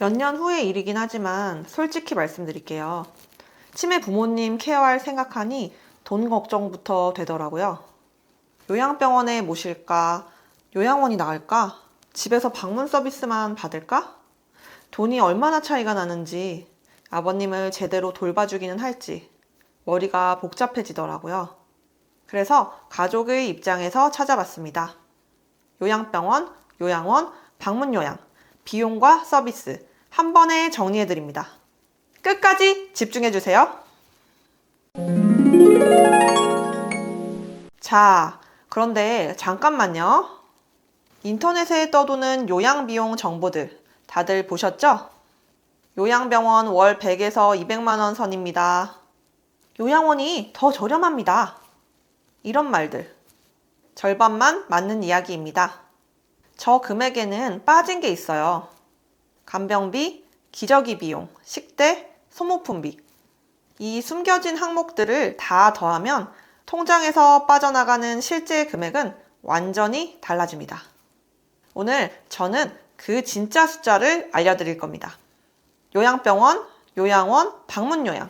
몇 년 후의 일이긴 하지만 솔직히 말씀드릴게요. 치매 부모님 케어할 생각하니 돈 걱정부터 되더라고요. 요양병원에 모실까? 요양원이 나을까? 집에서 방문 서비스만 받을까? 돈이 얼마나 차이가 나는지, 아버님을 제대로 돌봐주기는 할지, 머리가 복잡해지더라고요. 그래서 가족의 입장에서 찾아봤습니다. 요양병원, 요양원, 방문요양, 비용과 서비스 한 번에 정리해드립니다. 끝까지 집중해주세요. 자, 그런데 잠깐만요. 인터넷에 떠도는 요양비용 정보들 다들 보셨죠? 요양병원 월 100에서 200만 원 선입니다. 요양원이 더 저렴합니다. 이런 말들. 절반만 맞는 이야기입니다. 저 금액에는 빠진 게 있어요. 간병비, 기저귀 비용, 식대, 소모품비. 이 숨겨진 항목들을 다 더하면 통장에서 빠져나가는 실제 금액은 완전히 달라집니다. 오늘 저는 그 진짜 숫자를 알려드릴 겁니다. 요양병원, 요양원, 방문요양.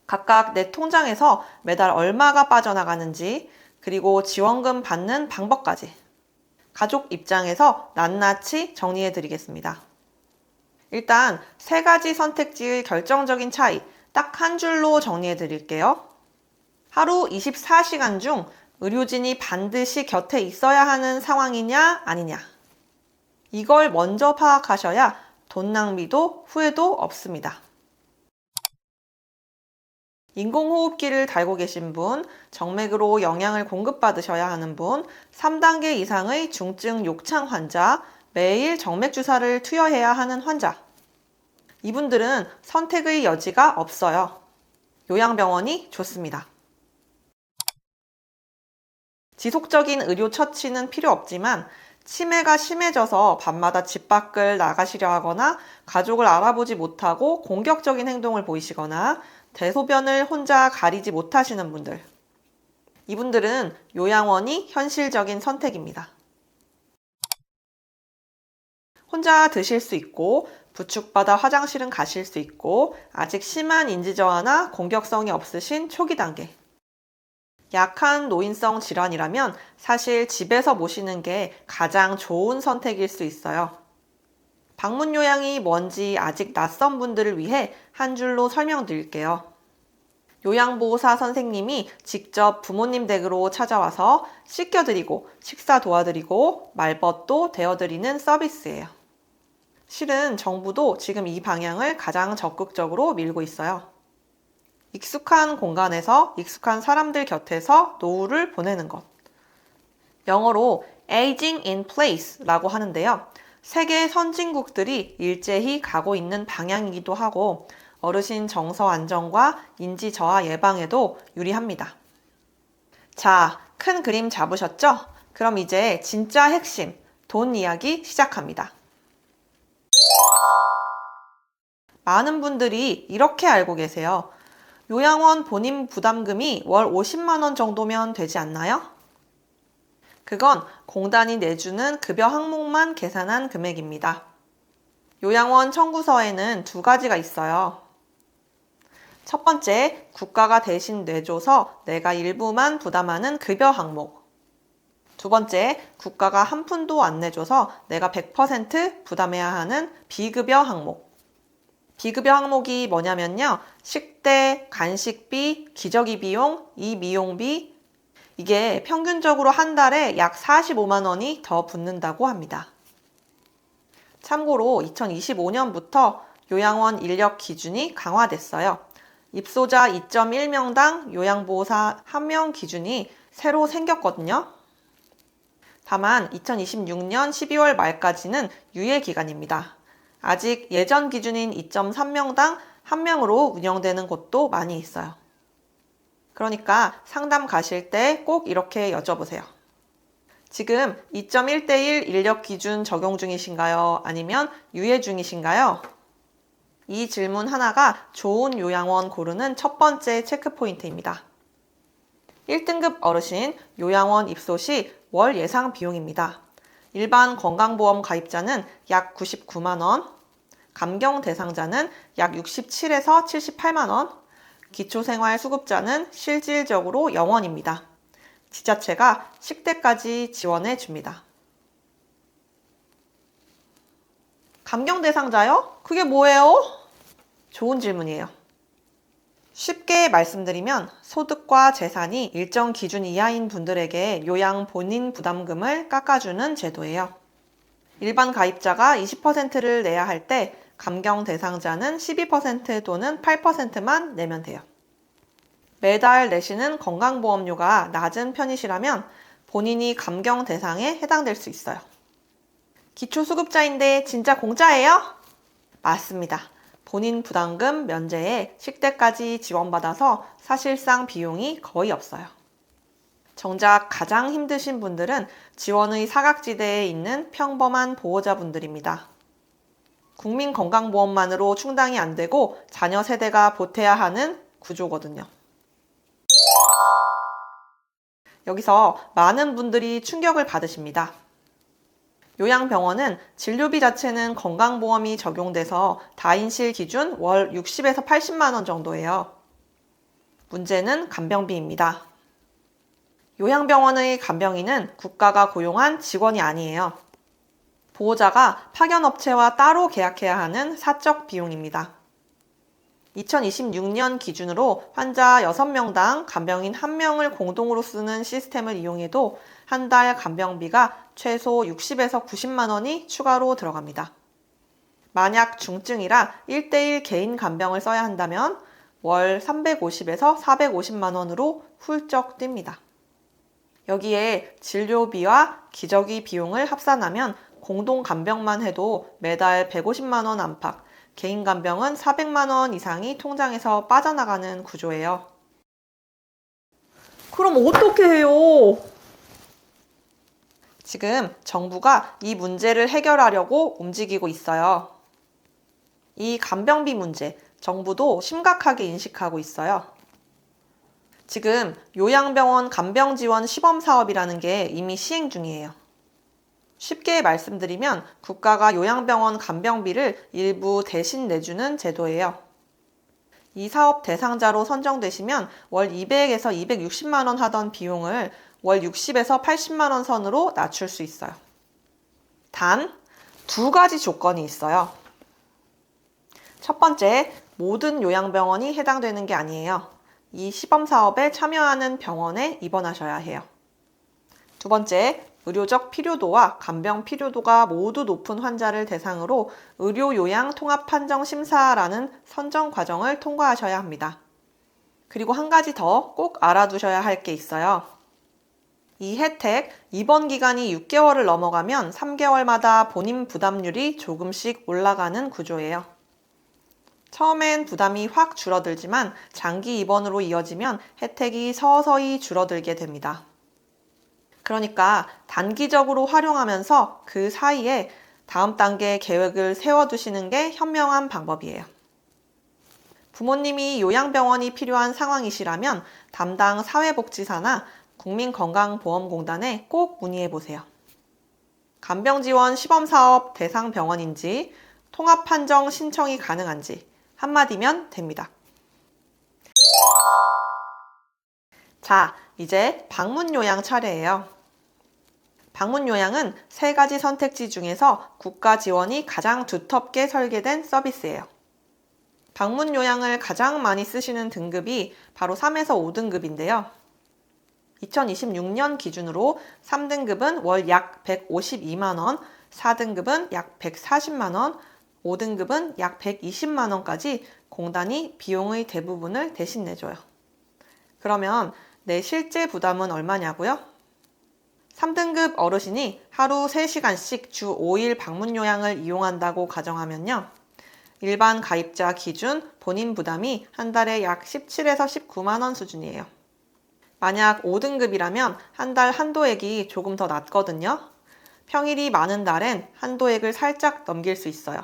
각각 내 통장에서 매달 얼마가 빠져나가는지, 그리고 지원금 받는 방법까지 가족 입장에서 낱낱이 정리해 드리겠습니다. 일단 세 가지 선택지의 결정적인 차이 딱 한 줄로 정리해 드릴게요. 하루 24시간 중 의료진이 반드시 곁에 있어야 하는 상황이냐 아니냐. 이걸 먼저 파악하셔야 돈 낭비도 후회도 없습니다. 인공호흡기를 달고 계신 분, 정맥으로 영양을 공급받으셔야 하는 분, 3단계 이상의 중증 욕창 환자, 매일 정맥 주사를 투여해야 하는 환자. 이분들은 선택의 여지가 없어요. 요양병원이 좋습니다. 지속적인 의료 처치는 필요 없지만 치매가 심해져서 밤마다 집 밖을 나가시려 하거나 가족을 알아보지 못하고 공격적인 행동을 보이시거나 대소변을 혼자 가리지 못하시는 분들. 이분들은 요양원이 현실적인 선택입니다. 혼자 드실 수 있고 부축받아 화장실은 가실 수 있고 아직 심한 인지저하나 공격성이 없으신 초기 단계. 약한 노인성 질환이라면 사실 집에서 모시는 게 가장 좋은 선택일 수 있어요. 방문 요양이 뭔지 아직 낯선 분들을 위해 한 줄로 설명드릴게요. 요양보호사 선생님이 직접 부모님 댁으로 찾아와서 씻겨드리고 식사 도와드리고 말벗도 대어드리는 서비스예요. 실은 정부도 지금 이 방향을 가장 적극적으로 밀고 있어요. 익숙한 공간에서 익숙한 사람들 곁에서 노후를 보내는 것. 영어로 aging in place 라고 하는데요. 세계 선진국들이 일제히 가고 있는 방향이기도 하고 어르신 정서 안정과 인지 저하 예방에도 유리합니다. 자, 큰 그림 잡으셨죠? 그럼 이제 진짜 핵심, 돈 이야기 시작합니다. 많은 분들이 이렇게 알고 계세요. 요양원 본인 부담금이 월 50만 원 정도면 되지 않나요? 그건 공단이 내주는 급여 항목만 계산한 금액입니다. 요양원 청구서에는 두 가지가 있어요. 첫 번째, 국가가 대신 내줘서 내가 일부만 부담하는 급여 항목. 두 번째, 국가가 한 푼도 안 내줘서 내가 100% 부담해야 하는 비급여 항목. 비급여 항목이 뭐냐면요. 식대, 간식비, 기저귀 비용, 미용비. 이게 평균적으로 한 달에 약 45만 원이 더 붙는다고 합니다. 참고로 2025년부터 요양원 인력 기준이 강화됐어요. 입소자 2.1명당 요양보호사 1명 기준이 새로 생겼거든요. 다만 2026년 12월 말까지는 유예 기간입니다. 아직 예전 기준인 2.3명당 1명으로 운영되는 곳도 많이 있어요. 그러니까 상담 가실 때 꼭 이렇게 여쭤보세요. 지금 2.1:1 인력 기준 적용 중이신가요? 아니면 유예 중이신가요? 이 질문 하나가 좋은 요양원 고르는 첫 번째 체크포인트입니다. 1등급 어르신 요양원 입소 시 월 예상 비용입니다. 일반 건강보험 가입자는 약 99만 원, 감경 대상자는 약 67에서 78만 원, 기초생활수급자는 실질적으로 0원입니다. 지자체가 식대까지 지원해 줍니다. 감경 대상자요? 그게 뭐예요? 좋은 질문이에요. 쉽게 말씀드리면 소득과 재산이 일정 기준 이하인 분들에게 요양 본인 부담금을 깎아주는 제도예요. 일반 가입자가 20%를 내야 할 때 감경 대상자는 12% 또는 8%만 내면 돼요. 매달 내시는 건강보험료가 낮은 편이시라면 본인이 감경 대상에 해당될 수 있어요. 기초수급자인데 진짜 공짜예요? 맞습니다. 본인 부담금 면제에 식대까지 지원받아서 사실상 비용이 거의 없어요. 정작 가장 힘드신 분들은 지원의 사각지대에 있는 평범한 보호자분들입니다. 국민건강보험만으로 충당이 안 되고 자녀 세대가 보태야 하는 구조거든요. 여기서 많은 분들이 충격을 받으십니다. 요양병원은 진료비 자체는 건강보험이 적용돼서 다인실 기준 월 60에서 80만 원 정도예요. 문제는 간병비입니다. 요양병원의 간병인은 국가가 고용한 직원이 아니에요. 보호자가 파견업체와 따로 계약해야 하는 사적 비용입니다. 2026년 기준으로 환자 6명당 간병인 1명을 공동으로 쓰는 시스템을 이용해도 한 달 간병비가 최소 60에서 90만 원이 추가로 들어갑니다. 만약 중증이라 1:1 개인 간병을 써야 한다면 월 350에서 450만 원으로 훌쩍 뜁니다. 여기에 진료비와 기저귀 비용을 합산하면 공동 간병만 해도 매달 150만 원 안팎, 개인 간병은 400만 원 이상이 통장에서 빠져나가는 구조예요. 그럼 어떻게 해요? 지금 정부가 이 문제를 해결하려고 움직이고 있어요. 이 간병비 문제, 정부도 심각하게 인식하고 있어요. 지금 요양병원 간병지원 시범사업이라는 게 이미 시행 중이에요. 쉽게 말씀드리면 국가가 요양병원 간병비를 일부 대신 내주는 제도예요. 이 사업 대상자로 선정되시면 월 200에서 260만 원 하던 비용을 월 60에서 80만 원 선으로 낮출 수 있어요. 단, 2가지 조건이 있어요. 첫 번째, 모든 요양병원이 해당되는 게 아니에요. 이 시범사업에 참여하는 병원에 입원하셔야 해요. 두 번째, 의료적 필요도와 간병 필요도가 모두 높은 환자를 대상으로 의료요양통합판정심사라는 선정 과정을 통과하셔야 합니다. 그리고 한 가지 더 꼭 알아두셔야 할 게 있어요. 이 혜택, 입원 기간이 6개월을 넘어가면 3개월마다 본인 부담률이 조금씩 올라가는 구조예요. 처음엔 부담이 확 줄어들지만 장기 입원으로 이어지면 혜택이 서서히 줄어들게 됩니다. 그러니까 단기적으로 활용하면서 그 사이에 다음 단계 계획을 세워두시는 게 현명한 방법이에요. 부모님이 요양병원이 필요한 상황이시라면 담당 사회복지사나 국민건강보험공단에 꼭 문의해보세요. 간병지원 시범사업 대상 병원인지 통합판정 신청이 가능한지 한마디면 됩니다. 자, 이제 방문요양 차례예요. 방문요양은 3가지 선택지 중에서 국가 지원이 가장 두텁게 설계된 서비스예요. 방문요양을 가장 많이 쓰시는 등급이 바로 3에서 5등급인데요. 2026년 기준으로 3등급은 월 약 152만 원, 4등급은 약 140만 원, 5등급은 약 120만 원까지 공단이 비용의 대부분을 대신 내줘요. 그러면 내 실제 부담은 얼마냐고요? 3등급 어르신이 하루 3시간씩 주 5일 방문요양을 이용한다고 가정하면요. 일반 가입자 기준 본인 부담이 한 달에 약 17에서 19만 원 수준이에요. 만약 5등급이라면 한 달 한도액이 조금 더 낮거든요. 평일이 많은 달엔 한도액을 살짝 넘길 수 있어요.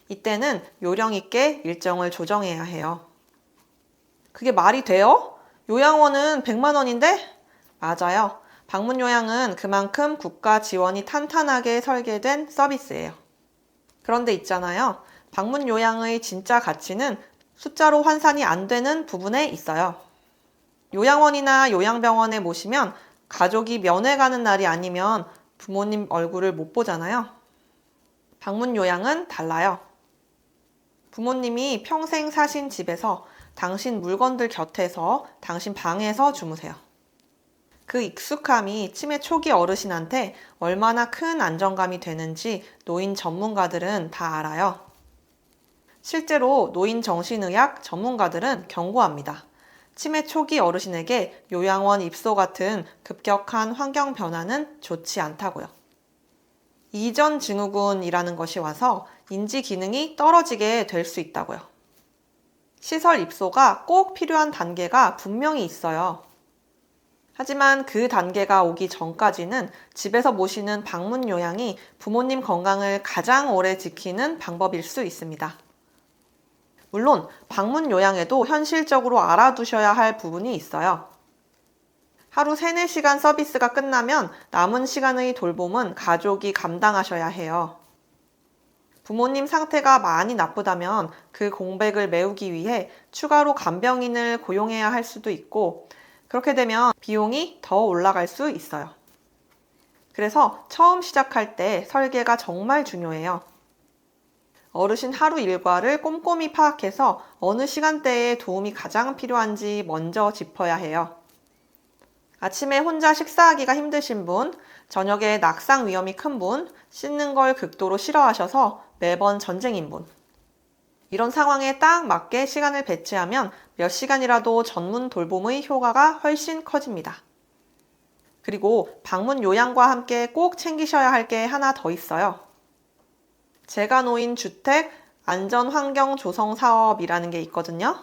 이때는 요령 있게 일정을 조정해야 해요. 그게 말이 돼요? 요양원은 100만 원인데? 맞아요. 방문요양은 그만큼 국가 지원이 탄탄하게 설계된 서비스예요. 그런데 있잖아요. 방문 요양의 진짜 가치는 숫자로 환산이 안 되는 부분에 있어요. 요양원이나 요양병원에 모시면 가족이 면회 가는 날이 아니면 부모님 얼굴을 못 보잖아요. 방문 요양은 달라요. 부모님이 평생 사신 집에서 당신 물건들 곁에서 당신 방에서 주무세요. 그 익숙함이 치매 초기 어르신한테 얼마나 큰 안정감이 되는지 노인 전문가들은 다 알아요. 실제로 노인 정신의학 전문가들은 경고합니다. 치매 초기 어르신에게 요양원 입소 같은 급격한 환경 변화는 좋지 않다고요. 이전 증후군이라는 것이 와서 인지 기능이 떨어지게 될 수 있다고요. 시설 입소가 꼭 필요한 단계가 분명히 있어요. 하지만 그 단계가 오기 전까지는 집에서 모시는 방문 요양이 부모님 건강을 가장 오래 지키는 방법일 수 있습니다. 물론 방문 요양에도 현실적으로 알아두셔야 할 부분이 있어요. 하루 3-4시간 서비스가 끝나면 남은 시간의 돌봄은 가족이 감당하셔야 해요. 부모님 상태가 많이 나쁘다면 그 공백을 메우기 위해 추가로 간병인을 고용해야 할 수도 있고, 그렇게 되면 비용이 더 올라갈 수 있어요. 그래서 처음 시작할 때 설계가 정말 중요해요. 어르신 하루 일과를 꼼꼼히 파악해서 어느 시간대에 도움이 가장 필요한지 먼저 짚어야 해요. 아침에 혼자 식사하기가 힘드신 분, 저녁에 낙상 위험이 큰 분, 씻는 걸 극도로 싫어하셔서 매번 전쟁인 분. 이런 상황에 딱 맞게 시간을 배치하면 몇 시간이라도 전문 돌봄의 효과가 훨씬 커집니다. 그리고 방문 요양과 함께 꼭 챙기셔야 할 게 하나 더 있어요. 제가 놓인 주택 안전환경 조성 사업이라는 게 있거든요.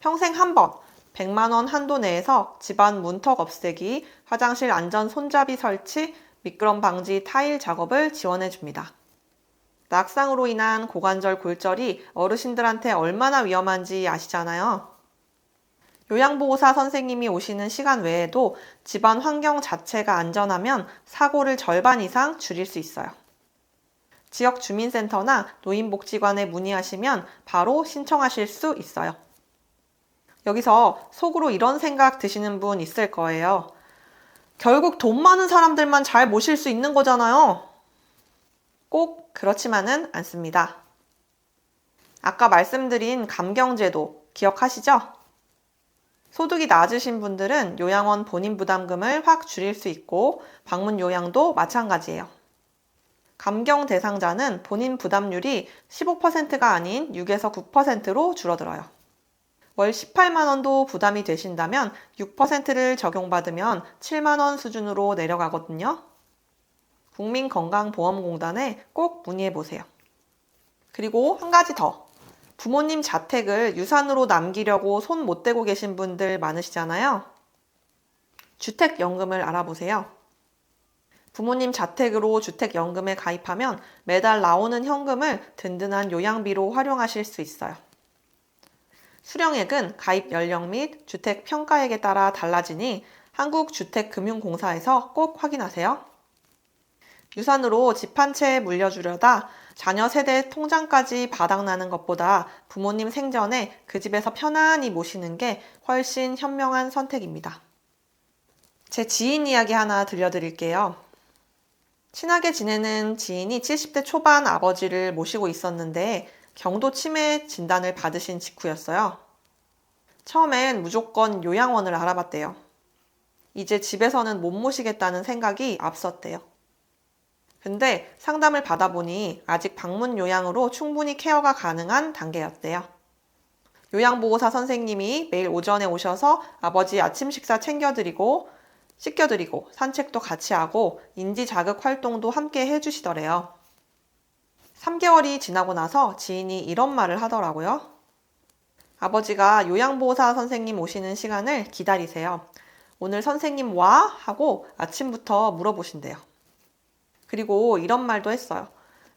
평생 한 번 100만 원 한도 내에서 집안 문턱 없애기, 화장실 안전 손잡이 설치, 미끄럼 방지 타일 작업을 지원해 줍니다. 낙상으로 인한 고관절 골절이 어르신들한테 얼마나 위험한지 아시잖아요. 요양보호사 선생님이 오시는 시간 외에도 집안 환경 자체가 안전하면 사고를 절반 이상 줄일 수 있어요. 지역 주민센터나 노인복지관에 문의하시면 바로 신청하실 수 있어요. 여기서 속으로 이런 생각 드시는 분 있을 거예요. 결국 돈 많은 사람들만 잘 모실 수 있는 거잖아요. 꼭 그렇지만은 않습니다. 아까 말씀드린 감경제도 기억하시죠? 소득이 낮으신 분들은 요양원 본인 부담금을 확 줄일 수 있고 방문 요양도 마찬가지예요. 감경 대상자는 본인 부담률이 15%가 아닌 6에서 9%로 줄어들어요. 월 18만 원도 부담이 되신다면 6%를 적용받으면 7만 원 수준으로 내려가거든요. 국민건강보험공단에 꼭 문의해 보세요. 그리고 한 가지 더. 부모님 자택을 유산으로 남기려고 손 못 대고 계신 분들 많으시잖아요. 주택연금을 알아보세요. 부모님 자택으로 주택연금에 가입하면 매달 나오는 현금을 든든한 요양비로 활용하실 수 있어요. 수령액은 가입 연령 및 주택 평가액에 따라 달라지니 한국주택금융공사에서 꼭 확인하세요. 유산으로 집 한 채 물려주려다 자녀 세대 통장까지 바닥나는 것보다 부모님 생전에 그 집에서 편안히 모시는 게 훨씬 현명한 선택입니다. 제 지인 이야기 하나 들려드릴게요. 친하게 지내는 지인이 70대 초반 아버지를 모시고 있었는데 경도 치매 진단을 받으신 직후였어요. 처음엔 무조건 요양원을 알아봤대요. 이제 집에서는 못 모시겠다는 생각이 앞섰대요. 근데 상담을 받아보니 아직 방문 요양으로 충분히 케어가 가능한 단계였대요. 요양보호사 선생님이 매일 오전에 오셔서 아버지 아침 식사 챙겨드리고 씻겨드리고 산책도 같이 하고 인지자극 활동도 함께 해주시더래요. 3개월이 지나고 나서 지인이 이런 말을 하더라고요. 아버지가 요양보호사 선생님 오시는 시간을 기다리세요. 오늘 선생님 와? 하고 아침부터 물어보신대요. 그리고 이런 말도 했어요.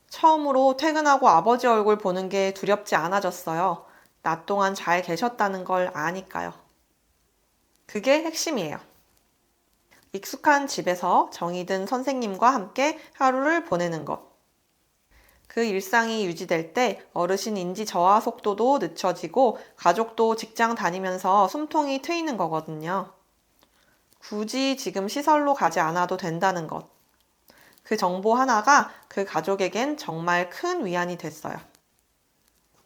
처음으로 퇴근하고 아버지 얼굴 보는 게 두렵지 않아졌어요. 낮 동안 잘 계셨다는 걸 아니까요. 그게 핵심이에요. 익숙한 집에서 정이 든 선생님과 함께 하루를 보내는 것. 그 일상이 유지될 때 어르신 인지 저하 속도도 늦춰지고 가족도 직장 다니면서 숨통이 트이는 거거든요. 굳이 지금 시설로 가지 않아도 된다는 것. 그 정보 하나가 그 가족에겐 정말 큰 위안이 됐어요.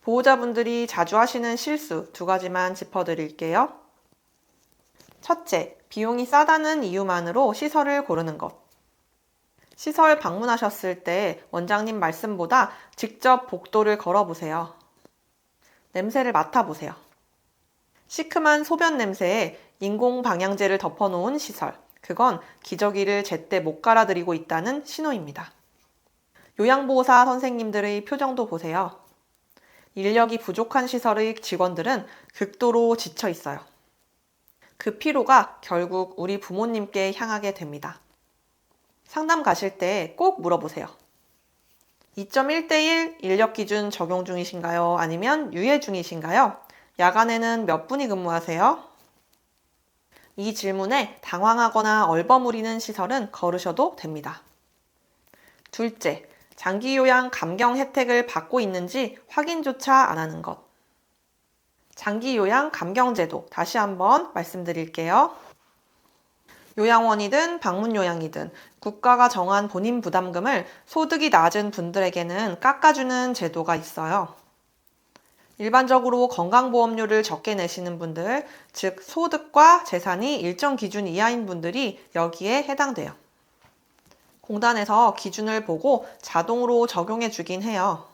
보호자분들이 자주 하시는 실수 2가지만 짚어드릴게요. 첫째, 비용이 싸다는 이유만으로 시설을 고르는 것. 시설 방문하셨을 때 원장님 말씀보다 직접 복도를 걸어보세요. 냄새를 맡아보세요. 시큼한 소변 냄새에 인공 방향제를 덮어놓은 시설. 그건 기저귀를 제때 못 갈아들이고 있다는 신호입니다. 요양보호사 선생님들의 표정도 보세요. 인력이 부족한 시설의 직원들은 극도로 지쳐 있어요. 그 피로가 결국 우리 부모님께 향하게 됩니다. 상담 가실 때 꼭 물어보세요. 2.1:1 인력 기준 적용 중이신가요? 아니면 유예 중이신가요? 야간에는 몇 분이 근무하세요? 이 질문에 당황하거나 얼버무리는 시설은 거르셔도 됩니다. 둘째, 장기요양 감경 혜택을 받고 있는지 확인조차 안 하는 것. 장기요양 감경제도 다시 한번 말씀드릴게요. 요양원이든 방문요양이든 국가가 정한 본인 부담금을 소득이 낮은 분들에게는 깎아주는 제도가 있어요. 일반적으로 건강보험료를 적게 내시는 분들, 즉 소득과 재산이 일정 기준 이하인 분들이 여기에 해당돼요. 공단에서 기준을 보고 자동으로 적용해 주긴 해요.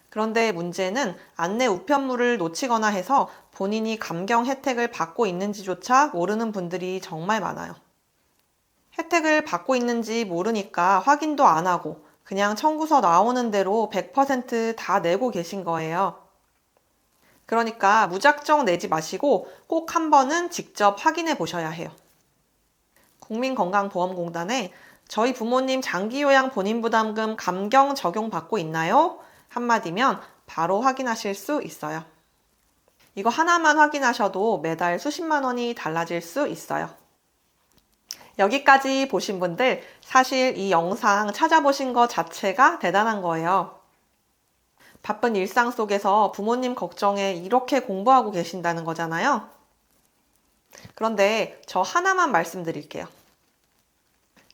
그런데 문제는 안내 우편물을 놓치거나 해서 본인이 감경 혜택을 받고 있는지조차 모르는 분들이 정말 많아요. 혜택을 받고 있는지 모르니까 확인도 안 하고 그냥 청구서 나오는 대로 100% 다 내고 계신 거예요. 그러니까 무작정 내지 마시고 꼭 한 번은 직접 확인해 보셔야 해요. 국민건강보험공단에 저희 부모님 장기요양 본인부담금 감경 적용받고 있나요? 한마디면 바로 확인하실 수 있어요. 이거 하나만 확인하셔도 매달 수십만 원이 달라질 수 있어요. 여기까지 보신 분들 사실 이 영상 찾아보신 것 자체가 대단한 거예요. 바쁜 일상 속에서 부모님 걱정에 이렇게 공부하고 계신다는 거잖아요. 그런데 저 하나만 말씀드릴게요.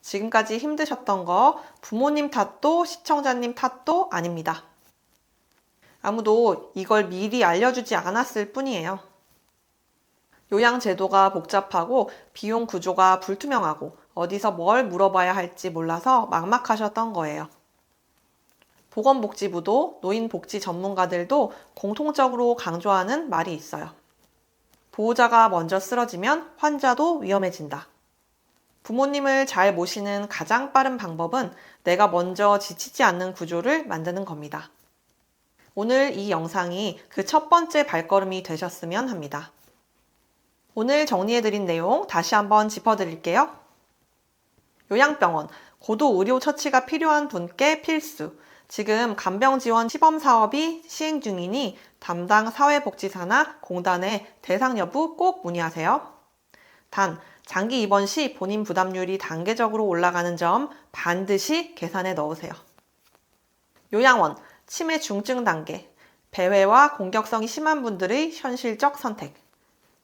지금까지 힘드셨던 거 부모님 탓도 시청자님 탓도 아닙니다. 아무도 이걸 미리 알려주지 않았을 뿐이에요. 요양제도가 복잡하고 비용 구조가 불투명하고 어디서 뭘 물어봐야 할지 몰라서 막막하셨던 거예요. 보건복지부도 노인복지 전문가들도 공통적으로 강조하는 말이 있어요. 보호자가 먼저 쓰러지면 환자도 위험해진다. 부모님을 잘 모시는 가장 빠른 방법은 내가 먼저 지치지 않는 구조를 만드는 겁니다. 오늘 이 영상이 그 첫 번째 발걸음이 되셨으면 합니다. 오늘 정리해드린 내용 다시 한번 짚어드릴게요. 요양병원, 고도 의료 처치가 필요한 분께 필수. 지금 간병지원 시범사업이 시행 중이니 담당 사회복지사나 공단에 대상 여부 꼭 문의하세요. 단, 장기 입원 시 본인 부담률이 단계적으로 올라가는 점 반드시 계산에 넣으세요. 요양원, 치매 중증 단계, 배회와 공격성이 심한 분들의 현실적 선택.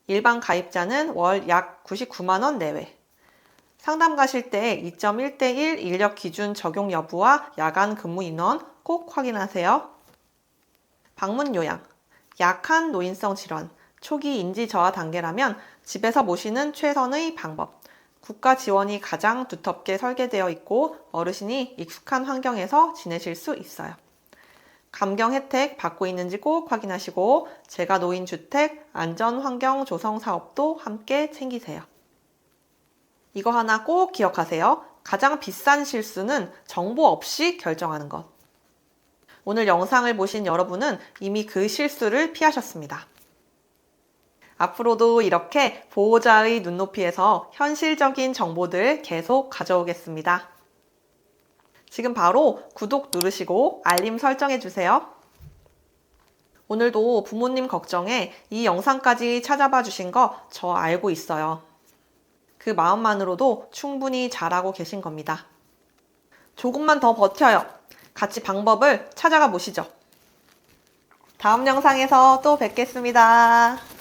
일반 가입자는 월 약 99만 원 내외. 상담 가실 때 2.1:1 인력 기준 적용 여부와 야간 근무 인원 꼭 확인하세요. 방문 요양, 약한 노인성 질환, 초기 인지 저하 단계라면 집에서 모시는 최선의 방법. 국가 지원이 가장 두텁게 설계되어 있고 어르신이 익숙한 환경에서 지내실 수 있어요. 감경 혜택 받고 있는지 꼭 확인하시고 제가 노인주택 안전환경 조성 사업도 함께 챙기세요. 이거 하나 꼭 기억하세요. 가장 비싼 실수는 정보 없이 결정하는 것. 오늘 영상을 보신 여러분은 이미 그 실수를 피하셨습니다. 앞으로도 이렇게 보호자의 눈높이에서 현실적인 정보들 계속 가져오겠습니다. 지금 바로 구독 누르시고 알림 설정해주세요. 오늘도 부모님 걱정에 이 영상까지 찾아봐 주신 거 저 알고 있어요. 그 마음만으로도 충분히 잘하고 계신 겁니다. 조금만 더 버텨요. 같이 방법을 찾아가 보시죠. 다음 영상에서 또 뵙겠습니다.